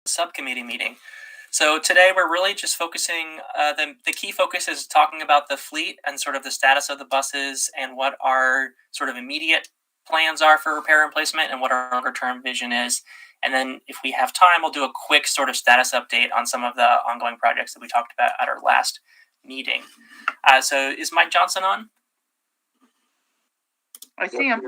subcommittee meeting. So today we're really just focusing, the key focus is talking about the fleet and sort of the status of the buses and what our sort of immediate plans are for repair and replacement and what our longer term vision is. And then if we have time, we'll do a quick sort of status update on some of the ongoing projects that we talked about at our last meeting. So is Mike Johnson on? I see him.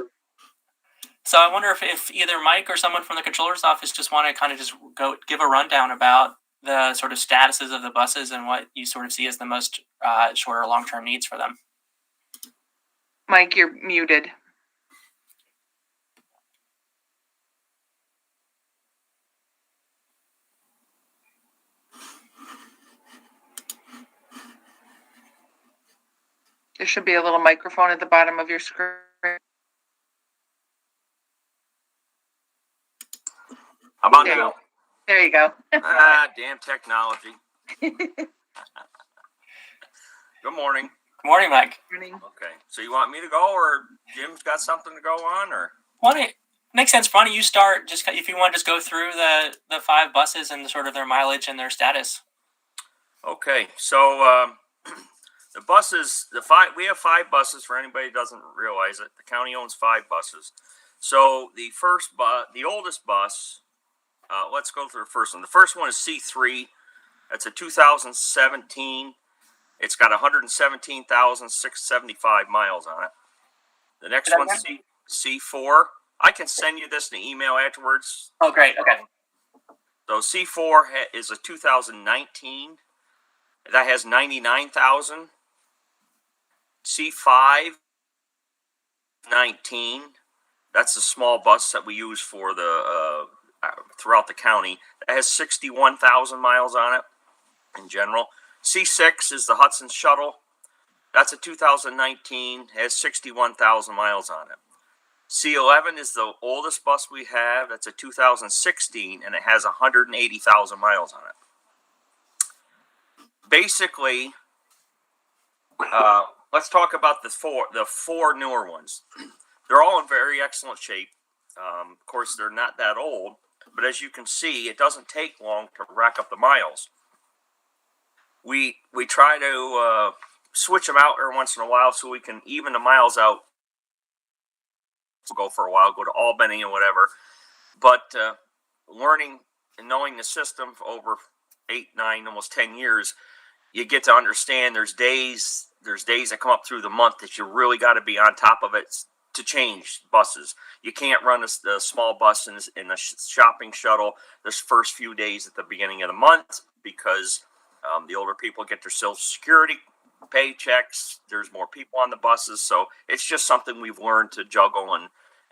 So I wonder if either Mike or someone from the controller's office just want to kind of just go give a rundown about the sort of statuses of the buses and what you sort of see as the most short or long-term needs for them. Mike, you're muted. There should be a little microphone at the bottom of your screen. How about now? There you go. Damn technology. Good morning. Good morning, Mike. Morning. Okay, so you want me to go, or Jim's got something to go on, or? Makes sense. Why don't you start? Just if you want to just go through the 5 buses and sort of their mileage and their status. Okay, so the buses, we have 5 buses. For anybody who doesn't realize it, the county owns 5 buses. So the oldest bus. Let's go through the first one. The first one is C3. That's a 2017. It's got 117,675 miles on it. The next one's C4. I can send you this in an email afterwards. Oh, great. Okay. So C4 is a 2019. That has 99,000. C5, 19. That's the small bus that we use for the throughout the county. It has 61,000 miles on it in general. C6 is the Hudson Shuttle. That's a 2019. Has 61,000 miles on it. C11 is the oldest bus we have. That's a 2016, and it has 180,000 miles on it. Basically, let's talk about the four newer ones. They're all in very excellent shape. Of course, they're not that old, but as you can see, it doesn't take long to rack up the miles. We try to switch them out every once in a while so we can even the miles out. We'll go for a while, go to Albany or whatever. But learning and knowing the system for over 8, 9, almost 10 years, you get to understand there's days that come up through the month that you really got to be on top of it to change buses. You can't run a small bus in a shopping shuttle the first few days at the beginning of the month because the older people get their Social Security paychecks. There's more people on the buses, so it's just something we've learned to juggle,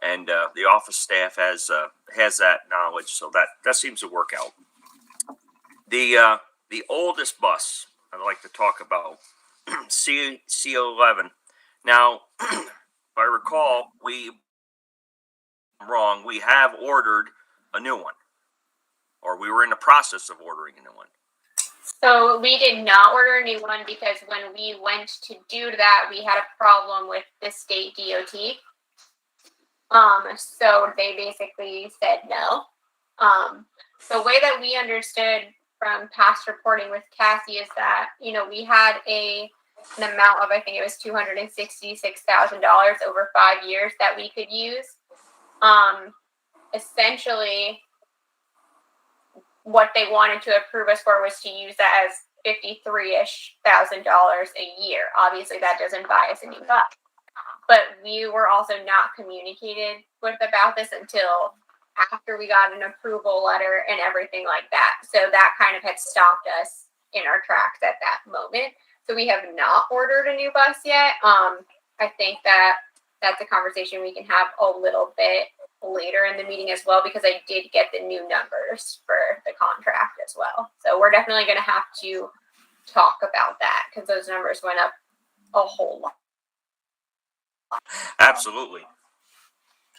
and the office staff has that knowledge, so that seems to work out. The oldest bus I'd like to talk about, C11. Now, if I recall, we have ordered a new one, or we were in the process of ordering a new one. So we did not order a new one because when we went to do that, we had a problem with the state DOT. So they basically said no. The way that we understood from past reporting with Cassie is that, we had an amount of, I think it was $266,000 over 5 years that we could use. Essentially, what they wanted to approve us for was to use that as $53,000 a year. Obviously, that doesn't buy us a new bus. But we were also not communicated with about this until after we got an approval letter and everything like that. So that kind of had stopped us in our tracks at that moment. So we have not ordered a new bus yet. I think that's a conversation we can have a little bit later in the meeting as well, because I did get the new numbers for the contract as well. So we're definitely going to have to talk about that because those numbers went up a whole lot. Absolutely.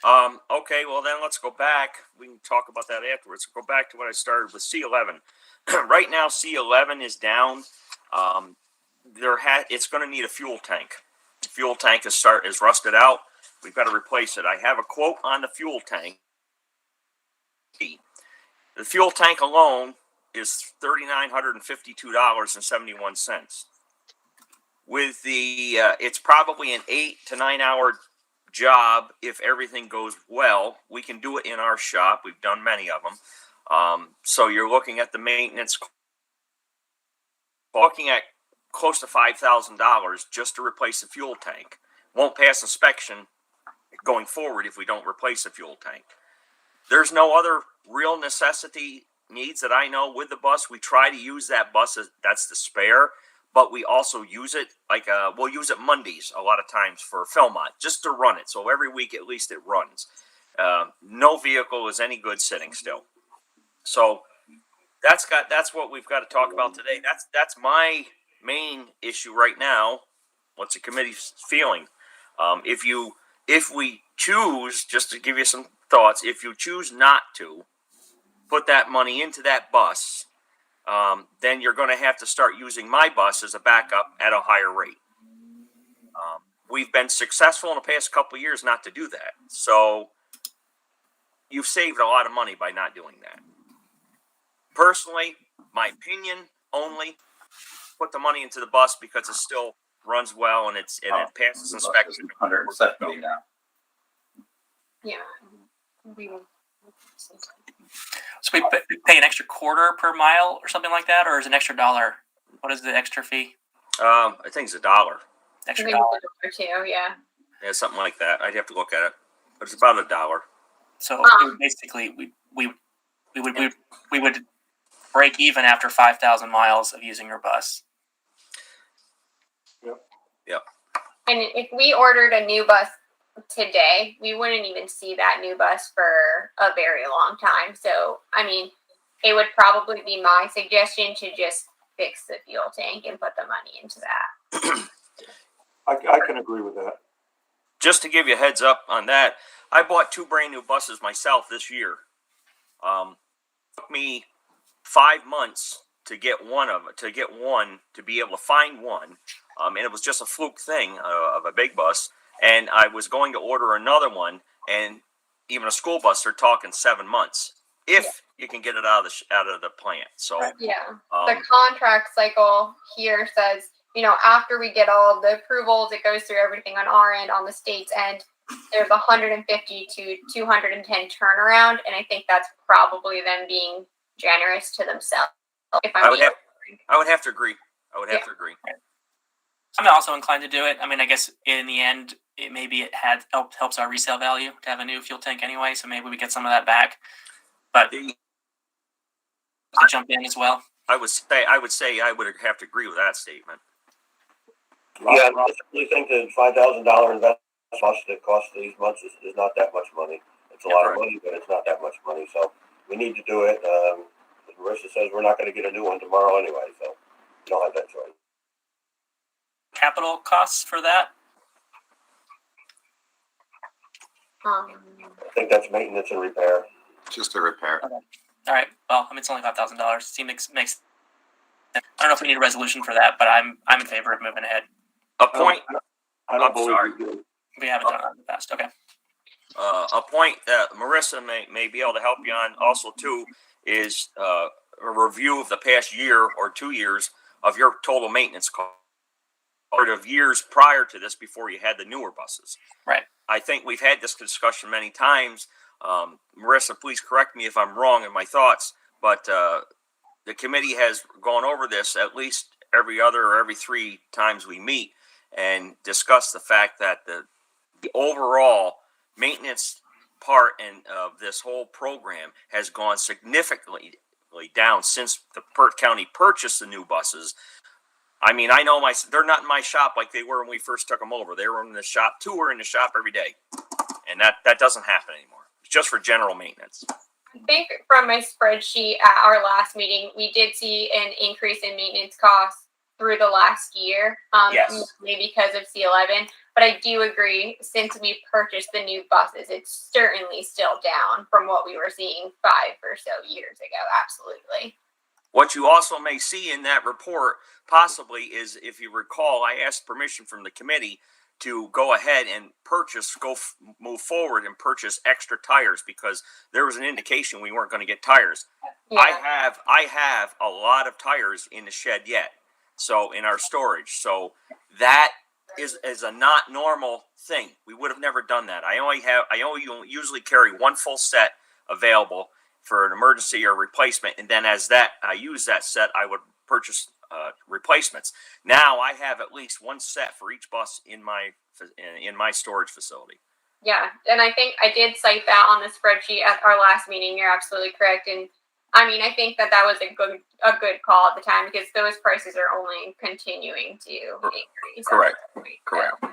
Okay, well then let's go back. We can talk about that afterwards. Go back to what I started with C11. Right now, C11 is down. It's going to need a fuel tank. The fuel tank is rusted out. We've got to replace it. I have a quote on the fuel tank. The fuel tank alone is $3,952.71. With the, it's probably an 8 to 9 hour job if everything goes well. We can do it in our shop. We've done many of them. So you're looking at the maintenance, looking at close to $5,000 just to replace the fuel tank. Won't pass inspection going forward if we don't replace the fuel tank. There's no other real necessity needs that I know with the bus. We try to use that bus as that's the spare, but we also use it like we'll use it Mondays a lot of times for Philmont just to run it. So every week at least it runs. No vehicle is any good sitting still. So that's what we've got to talk about today. That's my main issue right now. What's the committee's feeling? If we choose, just to give you some thoughts, if you choose not to put that money into that bus, then you're going to have to start using my bus as a backup at a higher rate. We've been successful in the past couple of years not to do that. So you've saved a lot of money by not doing that. Personally, my opinion only, put the money into the bus because it still runs well and it passes inspection. 170 now. Yeah. We So we pay an extra quarter per mile or something like that, or is it an extra $1? What is the extra fee? I think it's $1. Extra maybe $1. or two, yeah. Yeah, something like that. I'd have to look at it, but it's about $1. So basically, we would break even after 5,000 miles of using your bus. Yep. And if we ordered a new bus today, we wouldn't even see that new bus for a very long time. So, I mean, it would probably be my suggestion to just fix the fuel tank and put the money into that. I can agree with that. Just to give you a heads up on that, I bought 2 brand new buses myself this year. Took me 5 months to get one, to be able to find one. And it was just a fluke thing of a big bus. And I was going to order another one, and even a school bus, they're talking 7 months if you can get it out of the plant. So Yeah. The contract cycle here says, after we get all the approvals, it goes through everything on our end, on the state's end. There's 150 to 210 turnaround, and I think that's probably them being generous to themselves. If I would have to agree. To agree. I'm also inclined to do it. I mean, I guess in the end, it helps our resale value to have a new fuel tank anyway. So maybe we get some of that back. But to jump in as well. I would say I would have to agree with that statement. Yeah, I really think that $5,000 investment that costs these months is not that much money. It's a lot of money, but it's not that much money. So we need to do it. As Marissa says, we're not going to get a new one tomorrow anyway, so we don't have that choice. Capital costs for that? I think that's maintenance and repair. Just a repair. Okay. All right. Well, I mean, it's only $5,000. Seems makes. I don't know if we need a resolution for that, but I'm in favor of moving ahead. A point. I don't I'm believe sorry. we do. We haven't done it in the past. Okay. A point that Marissa may be able to help you on also too is a review of the past year or 2 years of your total maintenance cost, or of years prior to this before you had the newer buses. Right. I think we've had this discussion many times. Marissa, please correct me if I'm wrong in my thoughts, but the committee has gone over this at least every other or every 3 times we meet and discuss the fact that the overall maintenance part of this whole program has gone significantly down since the county purchased the new buses. I mean, I know they're not in my shop like they were when we first took them over. They were in the shop. 2 were in the shop every day, and that doesn't happen anymore. It's just for general maintenance. I think from my spreadsheet at our last meeting, we did see an increase in maintenance costs through the last year, Yes. maybe because of C11. But I do agree, since we purchased the new buses, it's certainly still down from what we were seeing 5 or so years ago. Absolutely. What you also may see in that report, possibly, is if you recall, I asked permission from the committee to go ahead and move forward and purchase extra tires because there was an indication we weren't going to get tires. Yeah. I have a lot of tires in the shed yet. So in our storage. So that is a not normal thing. We would have never done that. I only usually carry one full set available for an emergency or replacement, and then as I use that set, I would purchase replacements. Now I have at least one set for each bus in my storage facility. Yeah, and I think I did cite that on the spreadsheet at our last meeting. You're absolutely correct, and I mean I think that was a good call at the time because those prices are only continuing to increase. Correct. Correct.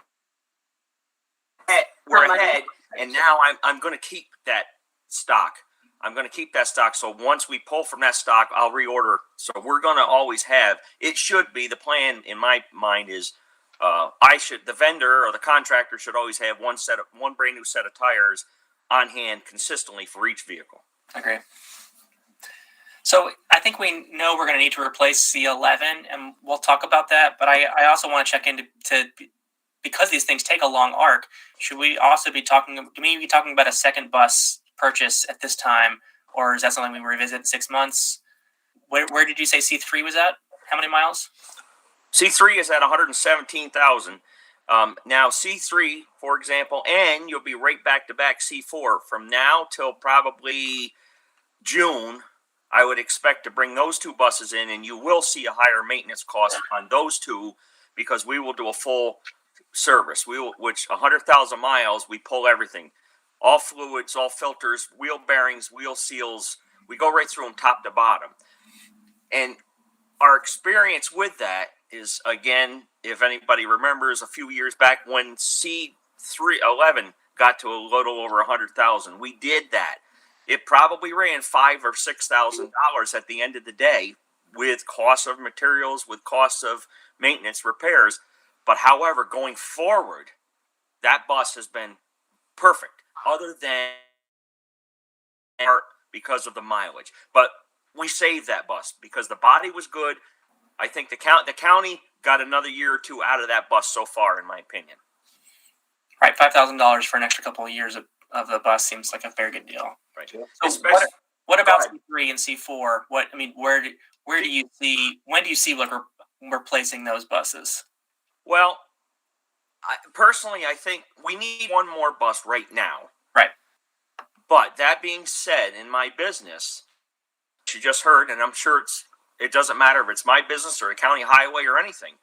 We're ahead, and now I'm going to keep that stock. I'm going to keep that stock. So once we pull from that stock, I'll reorder. So we're going to always have. It should be the plan in my mind is, the vendor or the contractor should always have one brand new set of tires on hand consistently for each vehicle. Agree. So I think we know we're going to need to replace C11, and we'll talk about that. But I also want to check into because these things take a long arc. Should we also be talking about a second bus purchase at this time, or is that something we revisit in 6 months? Where did you say C3 was at? How many miles? C3 is at 117,000. Now C3, for example, and you'll be right back to back C4 from now till probably June. I would expect to bring those two buses in, and you will see a higher maintenance cost on those two because we will do a full service. Which 100,000 miles, we pull everything. All fluids, all filters, wheel bearings, wheel seals. We go right through them top to bottom. And our experience with that is, again, if anybody remembers a few years back when C11 got to a little over 100,000, we did that. It probably ran $5,000 or $6,000 at the end of the day with costs of materials, with costs of maintenance, repairs. But however, going forward, that bus has been perfect. Other than because of the mileage, but we saved that bus because the body was good. I think the county got another year or two out of that bus so far, in my opinion. Right, $5,000 for an extra couple of years of the bus seems like a very good deal. Right. So what about C3 and C4? Where do you see? When do you see like replacing those buses? Well, personally, I think we need one more bus right now. Right. But that being said, in my business, you just heard, and I'm sure it doesn't matter if it's my business or a county highway or anything.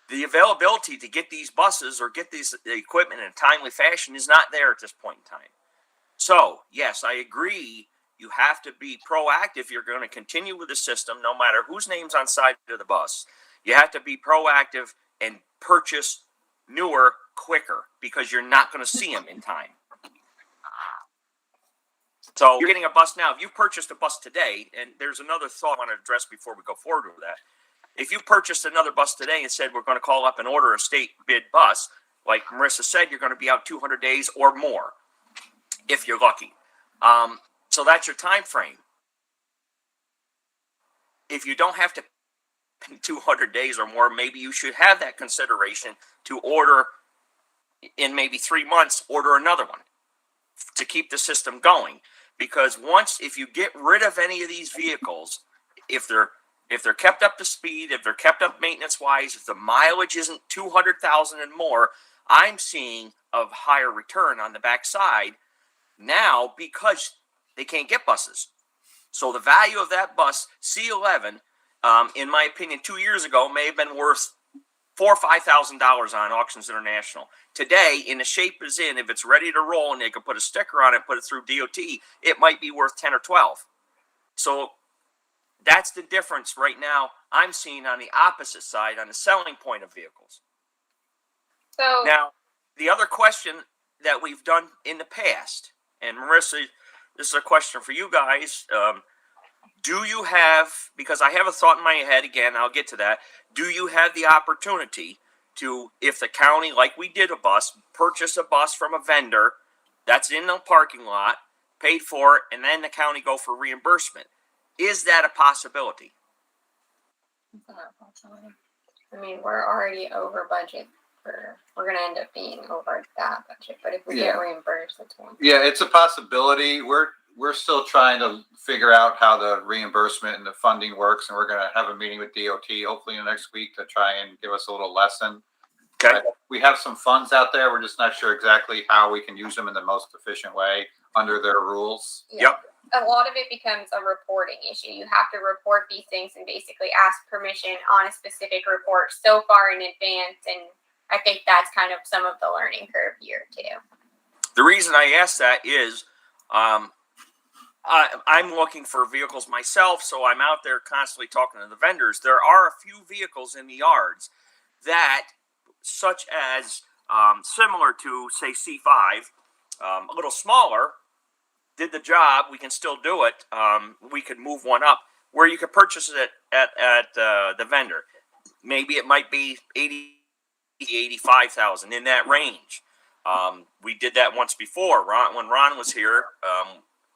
The availability to get these buses or get these equipment in a timely fashion is not there at this point in time. So, yes, I agree. You have to be proactive if you're going to continue with the system, no matter whose name's on side of the bus. You have to be proactive and purchase newer quicker because you're not going to see them in time. So you're getting a bus now. If you purchased a bus today, and there's another thought I want to address before we go forward with that. If you purchased another bus today and said we're going to call up and order a state bid bus, like Marissa said, you're going to be out 200 days or more if you're lucky. So that's your time frame. If you don't have to 200 days or more, maybe you should have that consideration to order in maybe 3 months, order another one to keep the system going. Because if you get rid of any of these vehicles, if they're kept up to speed, if they're kept up maintenance wise, if the mileage isn't 200,000 and more, I'm seeing a higher return on the backside now because they can't get buses. So the value of that bus, C11, in my opinion, 2 years ago, may have been worth $4,000 or $5,000 on Auctions International. Today, in the shape it's in, if it's ready to roll and they can put a sticker on it, put it through DOT, it might be worth 10 or 12. So that's the difference right now I'm seeing on the opposite side, on the selling point of vehicles. So Now, the other question that we've done in the past, and Marissa, this is a question for you guys. Do you have, because I have a thought in my head, again, I'll get to that. Do you have the opportunity to, if the county, like we did a bus, purchase a bus from a vendor that's in the parking lot, paid for it, and then the county go for reimbursement? Is that a possibility? I mean, we're already over budget we're gonna end up being over that budget. But if we get Yeah. reimbursed, that's one. Yeah, it's a possibility. We're still trying to figure out how the reimbursement and the funding works, and we're gonna have a meeting with DOT hopefully in the next week to try and give us a little lesson. Okay. We have some funds out there. We're just not sure exactly how we can use them in the most efficient way under their rules. Yep. A lot of it becomes a reporting issue. You have to report these things and basically ask permission on a specific report so far in advance. And I think that's kind of some of the learning curve here too. The reason I asked that is, I'm looking for vehicles myself, so I'm out there constantly talking to the vendors. There are a few vehicles in the yards that, such as similar to say C5, a little smaller, did the job. We can still do it. We could move one up where you could purchase it at the vendor. Maybe it might be 85,000 in that range. We did that once before. When Ron was here,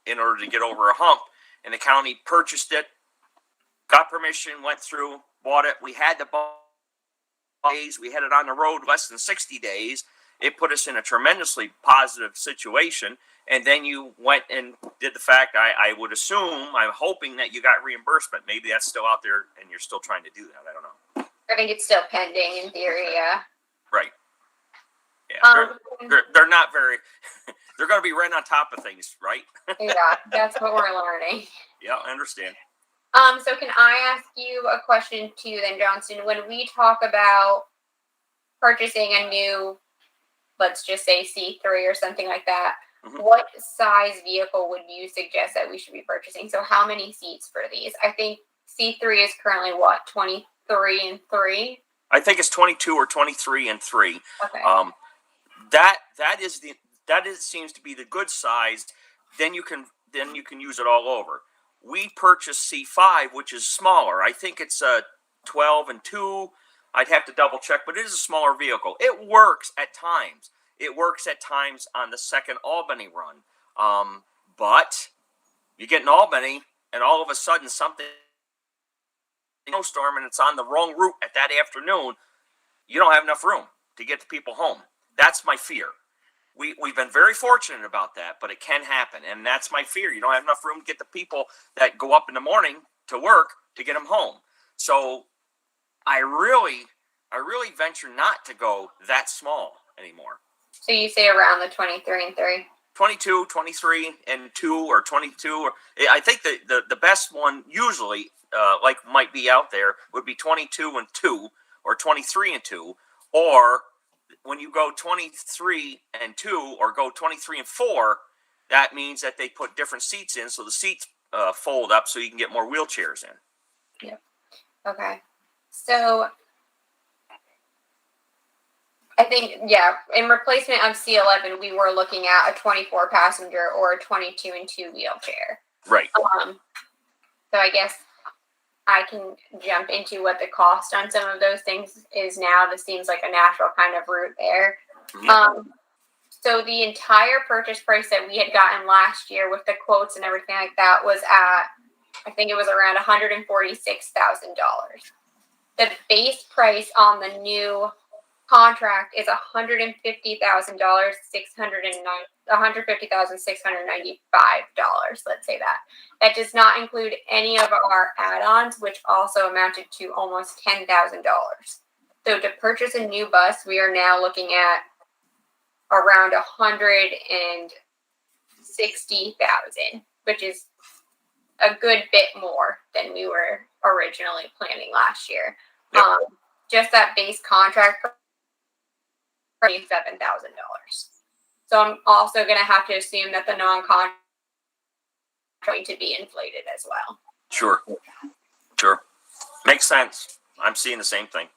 in order to get over a hump, and the county purchased it, got permission, went through, bought it. We had the days. We had it on the road less than 60 days. It put us in a tremendously positive situation. And then you went and did the fact, I would assume, I'm hoping that you got reimbursement. Maybe that's still out there and you're still trying to do that. I don't know. I think it's still pending in theory, yeah. Right. Yeah. Um, They're not very, they're going to be right on top of things, right? yeah, that's what we're learning. Yeah, I understand. So can I ask you a question too then, Johnston? When we talk about purchasing a new, let's just say C3 or something like that, Mhm. what size vehicle would you suggest that we should be purchasing? So how many seats for these? I think C3 is currently what, 23 and 3? I think it's 22 or 23 and 3. Okay. That seems to be the good size. Then you can use it all over. We purchased C5, which is smaller. I think it's a 12 and 2. I'd have to double check, but it is a smaller vehicle. It works at times. It works at times on the second Albany run. But you get in Albany, and all of a sudden something snowstorm, and it's on the wrong route at that afternoon. You don't have enough room to get the people home. That's my fear. We've been very fortunate about that, but it can happen, and that's my fear. You don't have enough room to get the people that go up in the morning to work to get them home. So I really venture not to go that small anymore. So you say around the 23 and 3? 22, 23, and 2, or 22. I think the best one usually, like might be out there, would be 22 and 2, or 23 and 2, or when you go 23 and 2, or go 23 and 4, that means that they put different seats in, so the seats fold up so you can get more wheelchairs in. Yep. Okay. So I think, yeah, in replacement of C11, we were looking at a 24 passenger or a 22 and 2 wheelchair. Right. So I guess I can jump into what the cost on some of those things is now. This seems like a natural kind of route there. Mhm. So the entire purchase price that we had gotten last year with the quotes and everything like that was at, I think it was around $146,000. The base price on the new contract is $150,695. Let's say that. That does not include any of our add-ons, which also amounted to almost $10,000. So to purchase a new bus, we are now looking at around $160,000, which is a good bit more than we were originally planning last year. Yep. Just that base contract, $7,000. So I'm also going to have to assume that the non-contract is going to be inflated as well. Sure. Makes sense. I'm seeing the same thing.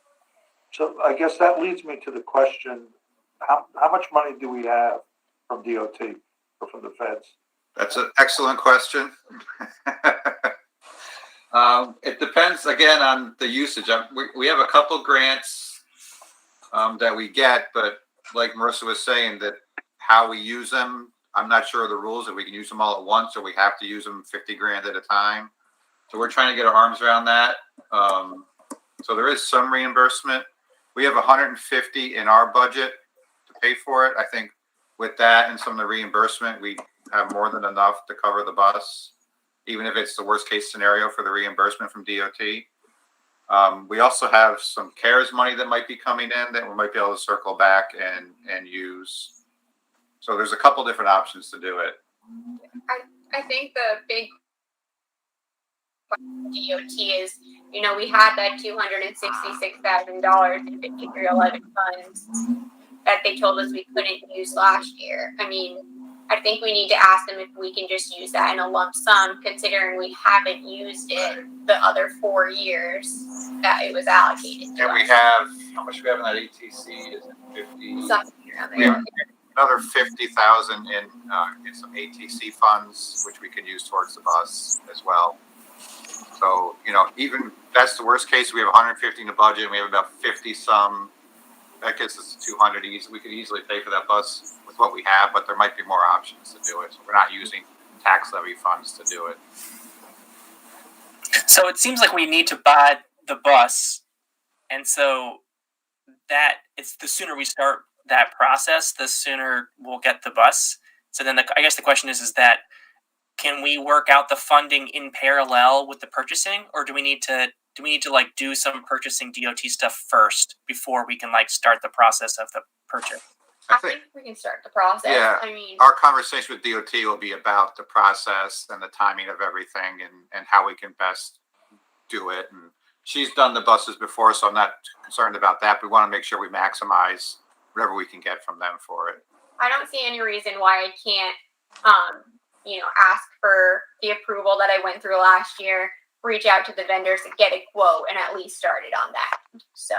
So I guess that leads me to the question, how much money do we have from DOT or from the feds? That's an excellent question. It depends again on the usage. We have a couple grants that we get, but like Marissa was saying, that how we use them, I'm not sure of the rules, if we can use them all at once or we have to use them 50 grand at a time. So we're trying to get our arms around that. So there is some reimbursement. We have 150 in our budget to pay for it. I think with that and some of the reimbursement, we have more than enough to cover the bus, even if it's the worst case scenario for the reimbursement from DOT. We also have some CARES money that might be coming in that we might be able to circle back and use. So there's a couple different options to do it. I think the big DOT is, we had that $266,000 in 5311 funds that they told us we couldn't use last year. I mean, I think we need to ask them if we can just use that in a lump sum, considering we haven't used it the other 4 years that it was allocated to And we us. have, how much we have in that ATC? Is it 50? Something around We there. have another 50,000 in some ATC funds, which we can use towards the bus as well. So, even that's the worst case. We have 150 in the budget. And we have about 50 some. That gets us to 200 easy. We could easily pay for that bus with what we have, but there might be more options to do it. So we're not using tax levy funds to do it. So it seems like we need to buy the bus, and so that it's the sooner we start that process, the sooner we'll get the bus. So then I guess the question is that can we work out the funding in parallel with the purchasing, or do we need to like do some purchasing DOT stuff first before we can like start the process of the purchase? I I think think we can start the process. Yeah. I mean, our conversation with DOT will be about the process and the timing of everything and how we can best do it. And she's done the buses before, so I'm not concerned about that. We want to make sure we maximize whatever we can get from them for it. I don't see any reason why I can't, ask for the approval that I went through last year, reach out to the vendors and get a quote and at least start it on that. So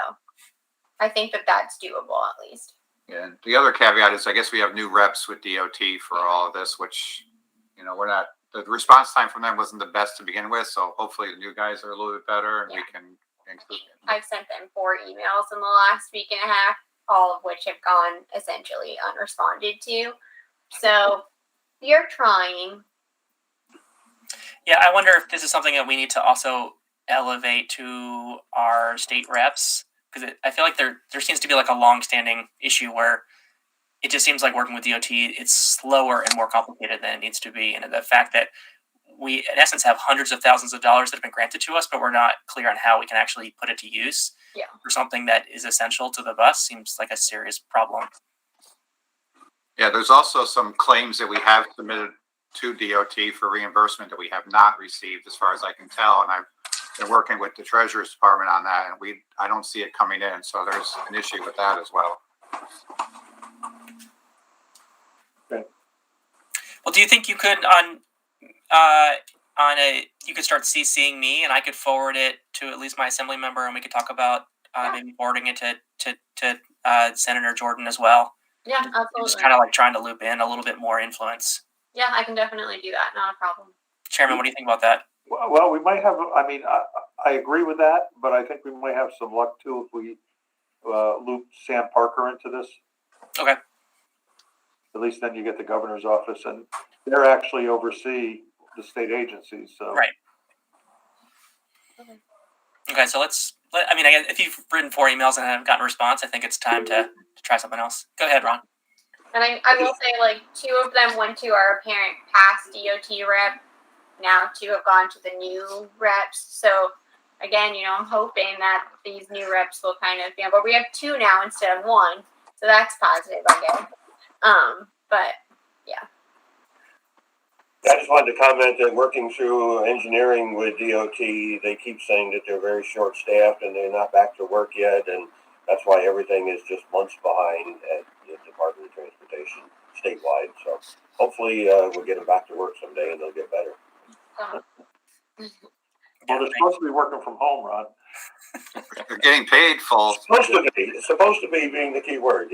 I think that that's doable at least. And the other caveat is, I guess we have new reps with DOT for all of this, which, we're not, the response time from them wasn't the best to begin with. So hopefully the new guys are a little bit better and we can include them. I've sent them 4 emails in the last week and a half, all of which have gone essentially unresponded to. So you're trying. Yeah, I wonder if this is something that we need to also elevate to our state reps, because I feel like there seems to be like a long-standing issue where it just seems like working with DOT, it's slower and more complicated than it needs to be. And the fact that we, in essence, have hundreds of thousands of dollars that have been granted to us, but we're not clear on how we can actually put it to use for something that is essential to the bus seems like a serious problem. Yeah, there's also some claims that we have submitted to DOT for reimbursement that we have not received, as far as I can tell. And I've been working with the Treasurer's Department on that, and I don't see it coming in. So there's an issue with that as well. Well, do you think you could you could start CCing me and I could forward it to at least my assembly member, and we could talk about maybe forwarding it to Senator Jordan as well. Yeah, absolutely. Just kind of like trying to loop in a little bit more influence. Yeah, I can definitely do that. Not a problem. Chairman, what do you think about that? Well, we might have, I agree with that, but I think we might have some luck too if we loop Sam Parker into this. Okay. At least then you get the governor's office, and they're actually oversee the state agencies, so. Right. Okay, so I guess if you've written 4 emails and haven't gotten a response, I think it's time to try something else. Go ahead, Ron. And I will say, 2 of them went to our apparent past DOT rep. Now 2 have gone to the new reps. So again, I'm hoping that these new reps will kind of, but we have 2 now instead of 1. So that's positive, I guess. But yeah. I just wanted to comment that working through engineering with DOT, they keep saying that they're very short-staffed and they're not back to work yet, and that's why everything is just months behind at the Department of Transportation statewide. So hopefully we'll get them back to work someday and they'll get better. Well, they're supposed to be working from home, Ron. They're getting paid full. It's supposed to be being the key word,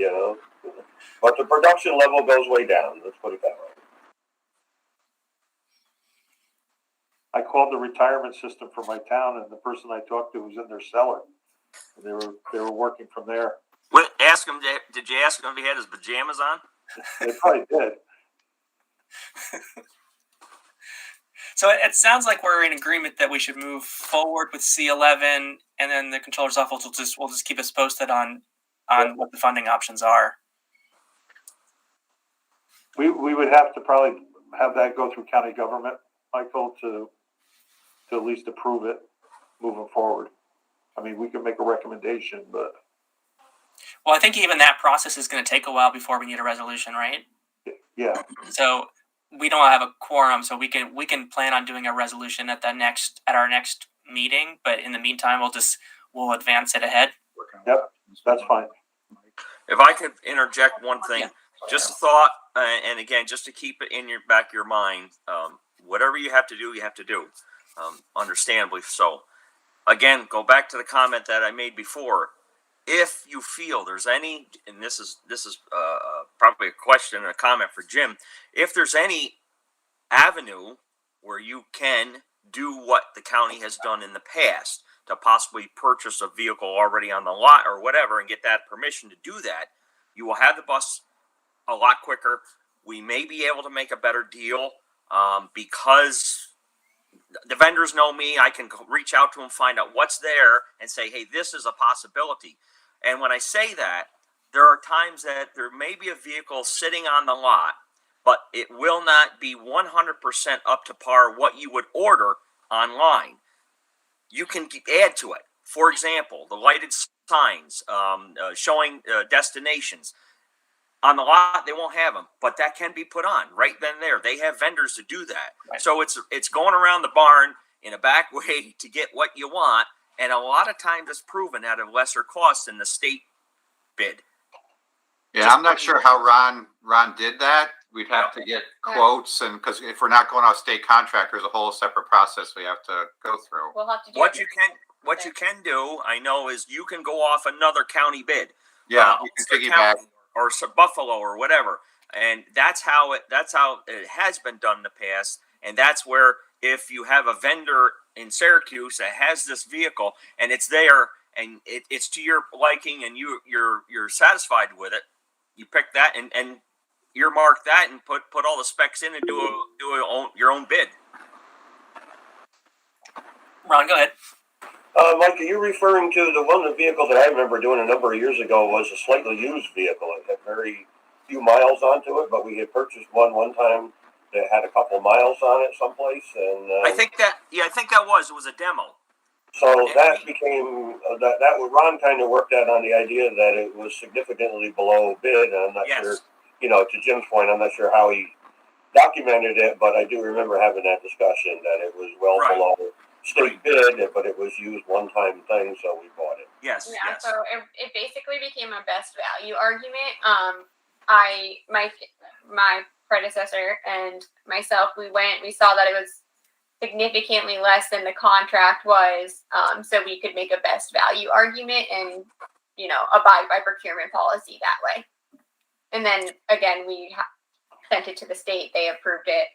But the production level goes way down. Let's put it that way. I called the retirement system for my town, and the person I talked to was in their cellar. And they were working from there. Ask him. Did you ask him if he had his pajamas on? They probably did. So it sounds like we're in agreement that we should move forward with C11, and then the controller's office will just keep us posted on what the funding options are. We would have to probably have that go through county government, Michael, to at least approve it moving forward. I mean, we can make a recommendation, but Well, I think even that process is going to take a while before we need a resolution, right? yeah, So we don't have a quorum, so we can plan on doing a resolution at our next meeting. But in the meantime, we'll advance it ahead. yep, that's fine. If I could interject one thing, just a thought, and again, just to keep it in your back of your mind, whatever you have to do, you have to do, understandably so. Again, go back to the comment that I made before. If you feel there's any, and this is probably a question and a comment for Jim, if there's any avenue where you can do what the county has done in the past to possibly purchase a vehicle already on the lot or whatever and get that permission to do that, you will have the bus a lot quicker. We may be able to make a better deal because the vendors know me. I can reach out to them, find out what's there, and say, hey, this is a possibility. And when I say that, there are times that there may be a vehicle sitting on the lot, but it will not be 100% up to par what you would order online. You can add to it. For example, the lighted signs showing destinations. On the lot, they won't have them, but that can be put on right then and there. They have vendors to do that. Right. So it's going around the barn in a back way to get what you want, and a lot of times it's proven at a lesser cost than the state bid. Yeah, I'm not sure how Ron did that. We'd have to get quotes, and because if we're not going off state contract, there's a whole separate process we have to go through. We'll have to do What it. you can do, I know, is you can go off another county bid. Yeah, you Ulster can piggyback. County or Buffalo or whatever, and that's how it has been done in the past. And that's where if you have a vendor in Syracuse that has this vehicle and it's there and it's to your liking and you're satisfied with it, you pick that and earmark that and put all the specs in and do your own bid. Ron, go ahead. Mike, are you referring to the one of the vehicles that I remember doing a number of years ago was a slightly used vehicle? It had very few miles onto it, but we had purchased one time that had a couple miles on it someplace, and I think that it was a demo. so that became that Ron kind of worked out on the idea that it was significantly below bid, and I'm not Yes. sure, to Jim's point, I'm not sure how he documented it, but I do remember having that discussion that it was well Right. below state bid, but it was used one-time thing, so we bought it. Yes. Yeah, yes. so it basically became a best value argument. My predecessor and myself, we saw that it was significantly less than the contract was, so we could make a best value argument and abide by procurement policy that way. And then again, we sent it to the state. They approved it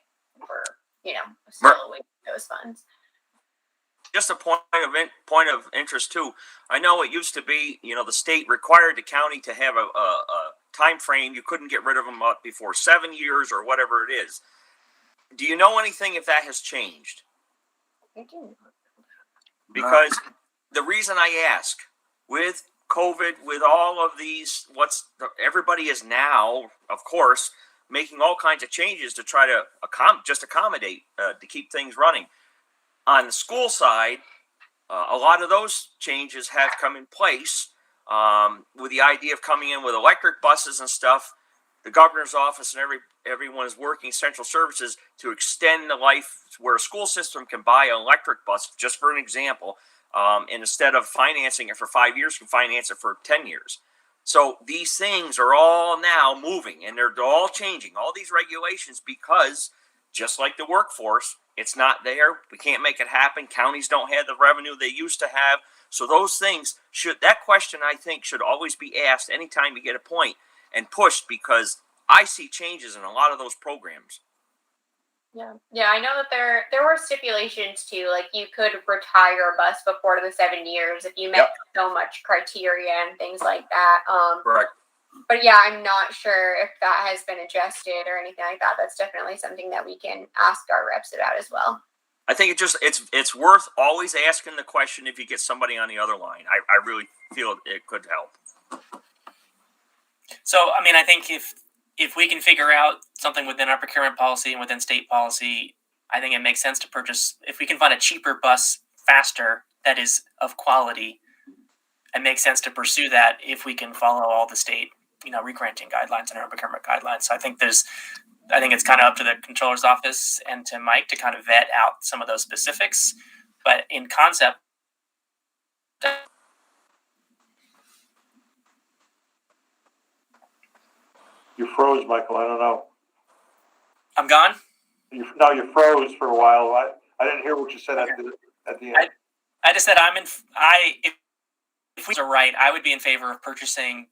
for still awaiting those funds. Just a point of interest too. I know it used to be, the state required the county to have a time frame. You couldn't get rid of them up before 7 years or whatever it is. Do you know anything if that has changed? I do. Because the reason I ask, with COVID, with all of these, everybody is now, of course, making all kinds of changes to try to accommodate to keep things running. On the school side, a lot of those changes have come in place with the idea of coming in with electric buses and stuff. The governor's office and everyone is working central services to extend the life where a school system can buy an electric bus, just for an example, and instead of financing it for 5 years, can finance it for 10 years. So these things are all now moving, and they're all changing, all these regulations, because just like the workforce, it's not there. We can't make it happen. Counties don't have the revenue they used to have. So those things that question, I think, should always be asked anytime you get a point and pushed, because I see changes in a lot of those programs. Yeah, I know that there were stipulations too, like you could retire a bus before the 7 years if you met so much criteria and things like that. Correct. But yeah, I'm not sure if that has been adjusted or anything like that. That's definitely something that we can ask our reps about as well. I think it's worth always asking the question if you get somebody on the other line. I really feel it could help. So, I mean, I think if we can figure out something within our procurement policy and within state policy, I think it makes sense to purchase. If we can find a cheaper bus faster that is of quality, it makes sense to pursue that if we can follow all the state, regranting guidelines and our procurement guidelines. So I think it's kind of up to the controller's office and to Mike to kind of vet out some of those specifics. But in concept, You froze, Michael. I don't know. I'm gone. You froze for a while. I didn't hear what you said at the end. I just said if we are right, I would be in favor of purchasing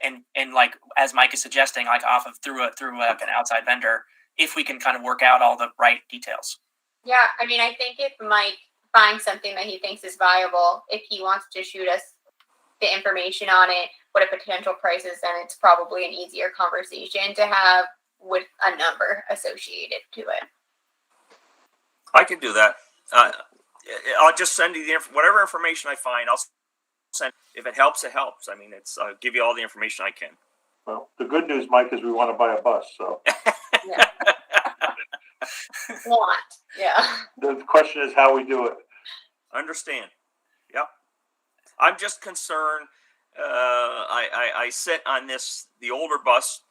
and like as Mike is suggesting, like off of through like an outside vendor, if we can kind of work out all the right details. Yeah, I mean, I think if Mike finds something that he thinks is viable, if he wants to shoot us the information on it, what a potential price is, then it's probably an easier conversation to have with a number associated to it. I can do that. I'll just send you whatever information I find. I'll send. If it helps, it helps. I mean, I'll give you all the information I can. Well, the good news, Mike, is we want to buy a bus. So Yeah. Yeah. the question is how we do it. Understand. Yep. I'm just concerned. I sit on the older bus.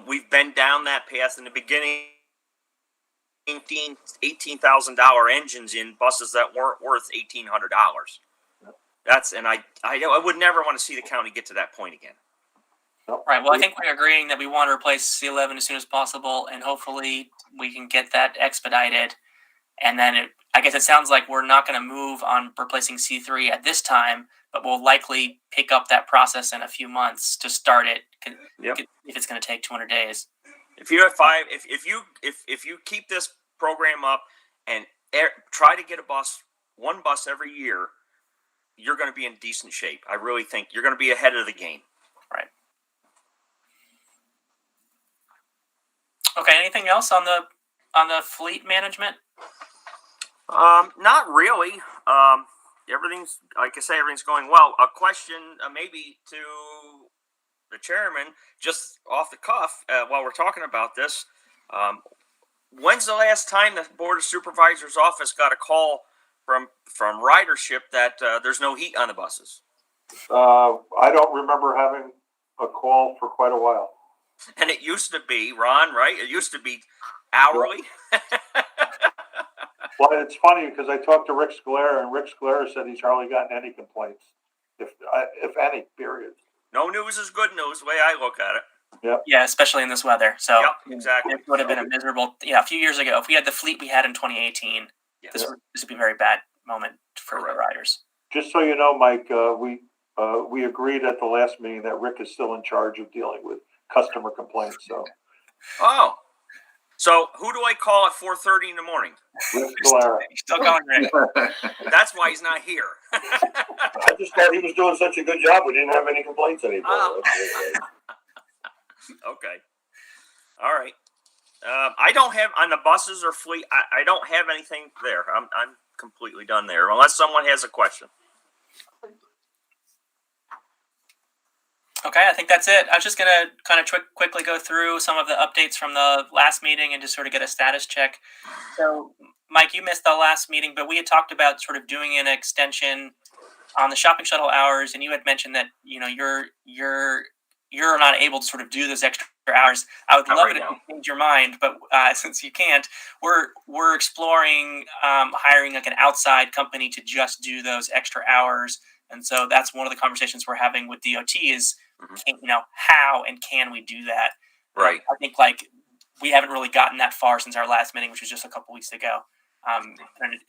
We've been down that path in the beginning. $18,000 engines in buses that weren't worth $1,800. I would never want to see the county get to that point again. Right. Well, I think we're agreeing that we want to replace C11 as soon as possible, and hopefully we can get that expedited. And then I guess it sounds like we're not going to move on replacing C3 at this time, but we'll likely pick up that process in a few months to start it. Yep. If it's going to take 200 days. If you have if you keep this program up and try to get one bus every year, you're going to be in decent shape. I really think you're going to be ahead of the game. Right. Okay. Anything else on the fleet management? Not really. Everything's, like I say, everything's going well. A question maybe to the chairman, just off the cuff, while we're talking about this. When's the last time the Board of Supervisors office got a call from ridership that there's no heat on the buses? I don't remember having a call for quite a while. And it used to be, Ron, right? It used to be hourly. Well, it's funny because I talked to Rick Scalera, and Rick Scalera said he's hardly gotten any complaints, if any, period. No news is good news, the way I look at it. Yeah, especially in this weather. So Yep, exactly. it would have been a miserable. Yeah, a few years ago, if we had the fleet we had in 2018, Yeah. this would be a very bad moment for the riders. Just so you know, Mike, we agreed at the last meeting that Rick is still in charge of dealing with customer complaints. So Oh, so who do I call at 4:30 in the morning? Rick Scalera. You're still going, Rick. That's why he's not here. I just thought he was doing such a good job, we didn't have any complaints anymore. Oh. Okay. All right. I don't have on the buses or fleet. I don't have anything there. I'm completely done there, unless someone has a question. Okay, I think that's it. I was just going to kind of quickly go through some of the updates from the last meeting and just sort of get a status check. So, Mike, you missed the last meeting, but we had talked about sort of doing an extension on the shopping shuttle hours, and you had mentioned that you're not able to sort of do those extra hours. I would Not love right it if now. you change your mind, but since you can't, we're exploring hiring like an outside company to just do those extra hours. And so that's one of the conversations we're having with DOT is, how and can we do that? Right. I think like we haven't really gotten that far since our last meeting, which was just a couple weeks ago. And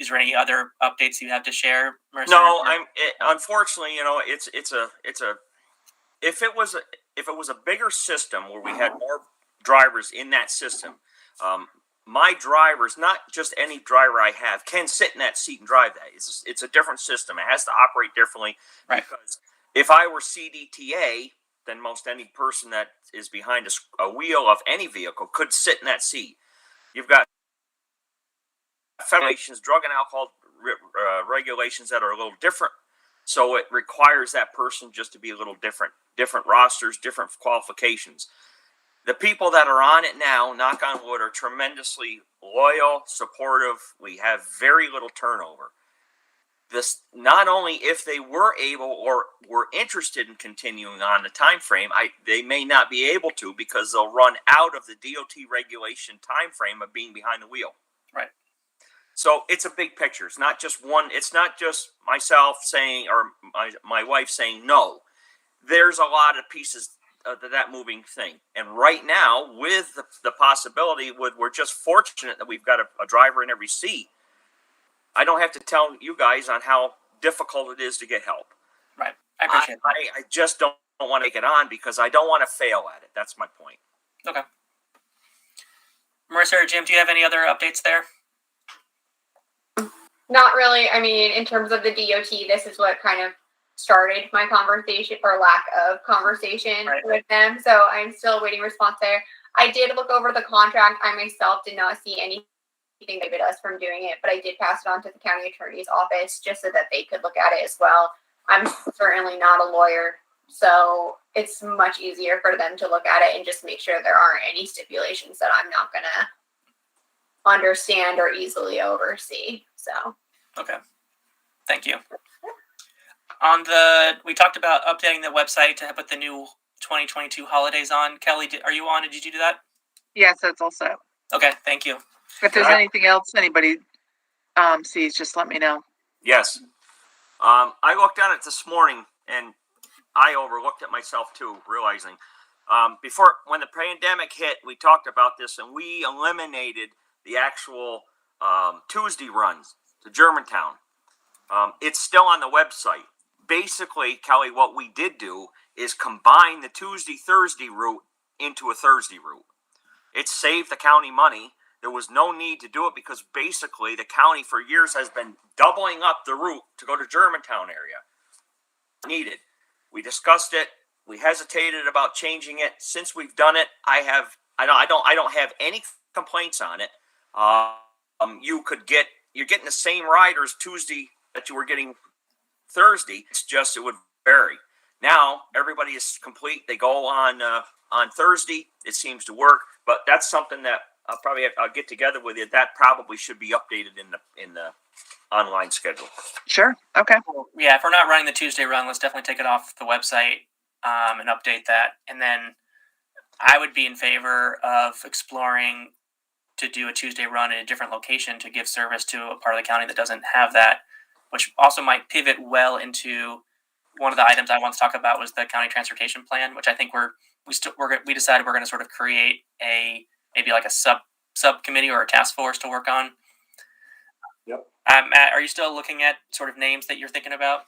is there any other updates you have to share, Mercer? No, unfortunately, if it was a bigger system where we had more drivers in that system, my drivers, not just any driver I have, can sit in that seat and drive that. It's a different system. It has to operate differently. Right. Because if I were CDTA, then most any person that is behind a wheel of any vehicle could sit in that seat. You've got federal regulations, drug and alcohol regulations that are a little different. So it requires that person just to be a little different rosters, different qualifications. The people that are on it now, knock on wood, are tremendously loyal, supportive. We have very little turnover. This not only if they were able or were interested in continuing on the time frame, they may not be able to because they'll run out of the DOT regulation time frame of being behind the wheel. Right. So it's a big picture. It's not just one. It's not just myself saying or my wife saying no. There's a lot of pieces of that moving thing. And right now, with the possibility, we're just fortunate that we've got a driver in every seat. I don't have to tell you guys on how difficult it is to get help. Right. I appreciate that. I just don't want to take it on because I don't want to fail at it. That's my point. Okay. Marissa or Jim, do you have any other updates there? Not really. I mean, in terms of the DOT, this is what kind of started my conversation or lack of conversation with them. So I'm still awaiting response there. I did look over the contract. I myself did not see anything that prevented us from doing it, but I did pass it on to the county attorney's office just so that they could look at it as well. I'm certainly not a lawyer, so it's much easier for them to look at it and just make sure there aren't any stipulations that I'm not going to understand or easily oversee. So, Okay. Thank you. We talked about updating the website to put the new 2022 holidays on. Kelly, are you on? Did you do that? Yes, that's all set. Okay. Thank you. If there's anything else anybody sees, just let me know. Yes. I looked at it this morning and I overlooked it myself too, realizing when the pandemic hit, we talked about this and we eliminated the actual Tuesday runs to Germantown. It's still on the website. Basically, Kelly, what we did do is combine the Tuesday-Thursday route into a Thursday route. It saved the county money. There was no need to do it because basically the county for years has been doubling up the route to go to Germantown area. Needed. We discussed it. We hesitated about changing it. Since we've done it, I don't have any complaints on it. You're getting the same riders Tuesday that you were getting Thursday. It's just it would vary. Now everybody is complete. They go on Thursday. It seems to work, but that's something that I'll get together with you. That probably should be updated in the online schedule. Sure. Okay. Yeah, if we're not running the Tuesday run, let's definitely take it off the website and update that. And then I would be in favor of exploring to do a Tuesday run in a different location to give service to a part of the county that doesn't have that, which also might pivot well into one of the items I want to talk about was the county transportation plan, which I think we decided we're going to sort of create maybe like a subcommittee or a task force to work on. Yep. Matt, are you still looking at sort of names that you're thinking about?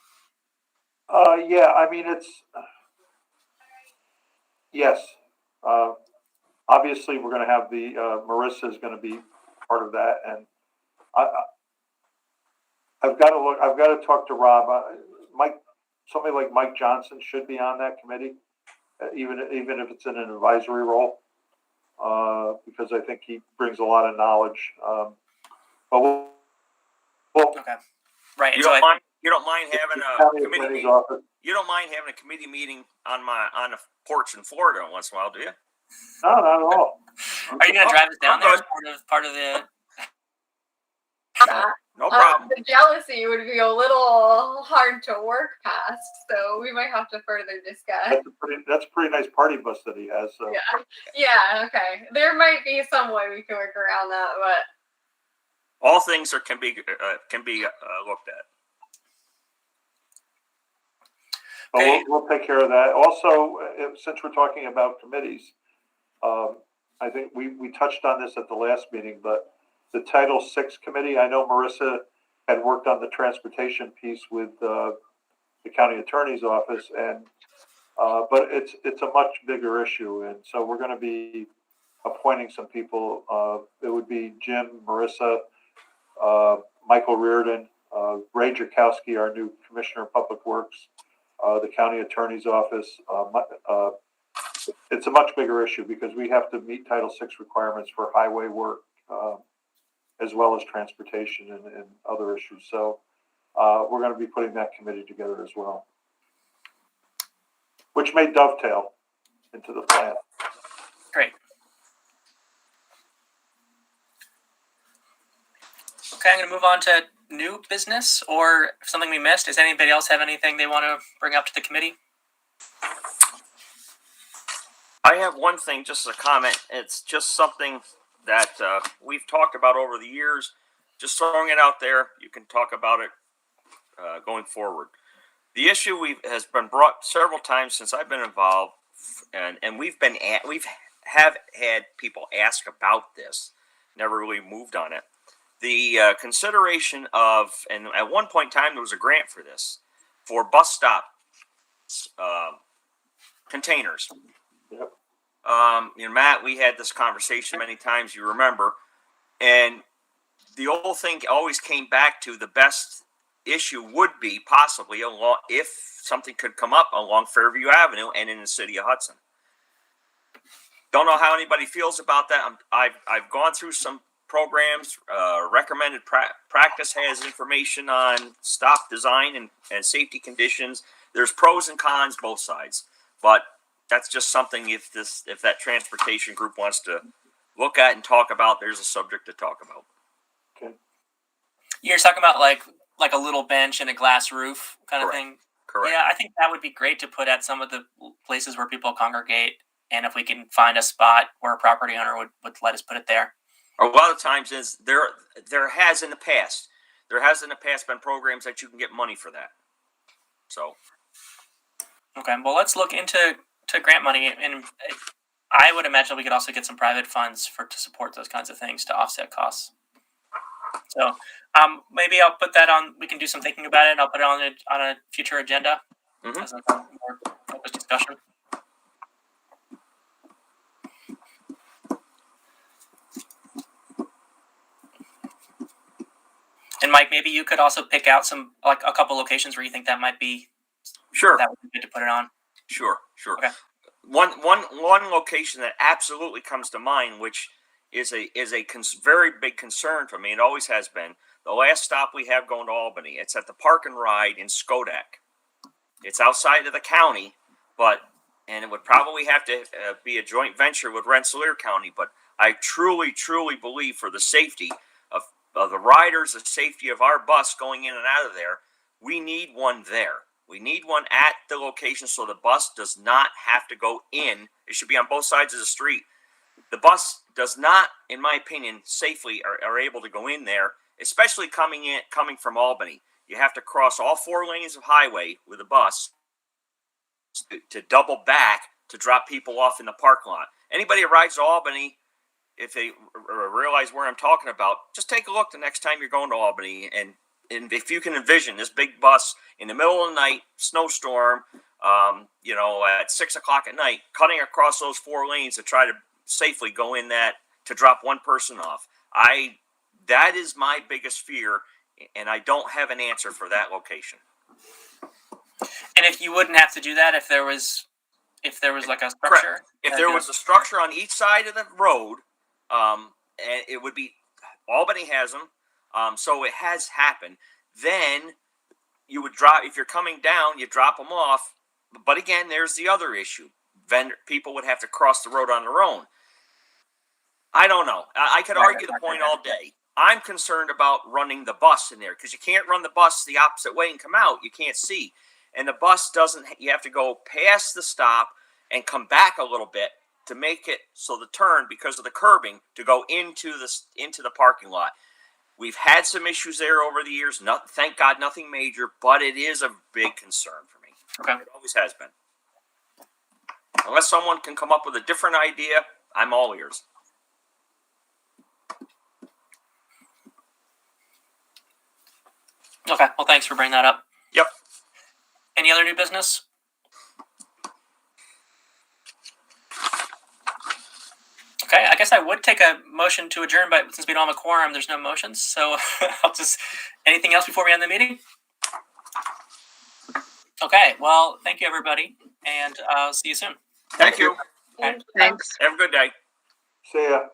Yeah, I mean, yes. Obviously we're going to have Marissa is going to be part of that. And I've got to talk to Rob. Somebody like Mike Johnson should be on that committee, even if it's in an advisory role, because I think he brings a lot of knowledge. But we'll Okay. Right. You So don't mind having a committee meeting? office. You don't mind having a committee meeting on a porch in Florida once in a while, do you? No, not at all. are you going to drive us down there as good. part of the? No problem. the jealousy would be a little hard to work past, so we might have to further discuss. That's a pretty nice party bus that he has. So. Yeah, okay. There might be some way we can work around that, but All things can be looked at. But Okay. we'll take care of that. Also, since we're talking about committees, I think we touched on this at the last meeting, but the Title VI committee, I know Marissa had worked on the transportation piece with the county attorney's office, and but it's a much bigger issue, and so we're going to be appointing some people. It would be Jim, Marissa, Michael Reardon, Ray Jerkowski, our new Commissioner of Public Works, the county attorney's office. It's a much bigger issue because we have to meet Title VI requirements for highway work. as well as transportation and other issues. So we're going to be putting that committee together as well, which may dovetail into the plan. Great. Okay, I'm going to move on to new business or something we missed. Does anybody else have anything they want to bring up to the committee? I have one thing, just a comment. It's just something that we've talked about over the years. Just throwing it out there. You can talk about it going forward. The issue has been brought several times since I've been involved, and we've had people ask about this. Never really moved on it. The consideration of, and at one point in time there was a grant for this, for bus stop containers. Yep. Matt, we had this conversation many times, you remember, and the whole thing always came back to the best issue would be possibly along, if something could come up along Fairview Avenue and in the city of Hudson. Don't know how anybody feels about that. I've gone through some programs. Recommended practice has information on stop design and safety conditions. There's pros and cons both sides, but that's just something if that transportation group wants to look at and talk about, there's a subject to talk about. Okay. You're talking about like a little bench and a glass roof kind of Correct. thing. Correct. Yeah, I think that would be great to put at some of the places where people congregate, and if we can find a spot where a property owner would let us put it there. A lot of times is there has in the past been programs that you can get money for that. So Okay, well, let's look into grant money, and I would imagine we could also get some private funds to support those kinds of things to offset costs. So maybe I'll put that on. We can do some thinking about it. And I'll put it on a future agenda as a more focused discussion. And Mike, maybe you could also pick out a couple locations where you think that might be sure. that would be good to put it on. Sure. Okay. One location that absolutely comes to mind, which is a very big concern for me, and always has been, the last stop we have going to Albany. It's at the Park and Ride in Skodak. It's outside of the county, and it would probably have to be a joint venture with Rensselaer County. But I truly, truly believe for the safety of the riders, the safety of our bus going in and out of there, we need one there. We need one at the location so the bus does not have to go in. It should be on both sides of the street. The bus does not, in my opinion, safely are able to go in there, especially coming from Albany. You have to cross all 4 lanes of highway with a bus to double back to drop people off in the parking lot. Anybody that rides to Albany, if they realize where I'm talking about, just take a look the next time you're going to Albany, and if you can envision this big bus in the middle of the night, snowstorm, at 6 o'clock at night, cutting across those 4 lanes to try to safely go in that to drop one person off. That is my biggest fear, and I don't have an answer for that location. And if you wouldn't have to do that, if there was like a structure, Correct. If there was a structure on each side of the road, and it would be, Albany has them, so it has happened. Then you would drop, if you're coming down, you drop them off. But again, there's the other issue. People would have to cross the road on their own. I don't know. I could argue the point all day. I'm concerned about running the bus in there because you can't run the bus the opposite way and come out. You can't see. And the bus doesn't, you have to go past the stop and come back a little bit to make it so the turn, because of the curbing, to go into the parking lot. We've had some issues there over the years. Thank God, nothing major, but it is a big concern for me. Okay. It always has been. Unless someone can come up with a different idea, I'm all ears. Okay. Well, thanks for bringing that up. Yep. Any other new business? Okay, I guess I would take a motion to adjourn, but since we don't have a quorum, there's no motions. So I'll just, anything else before we end the meeting? Okay, well, thank you, everybody, and see you soon. Thank you. Thanks. Have a good day. See ya.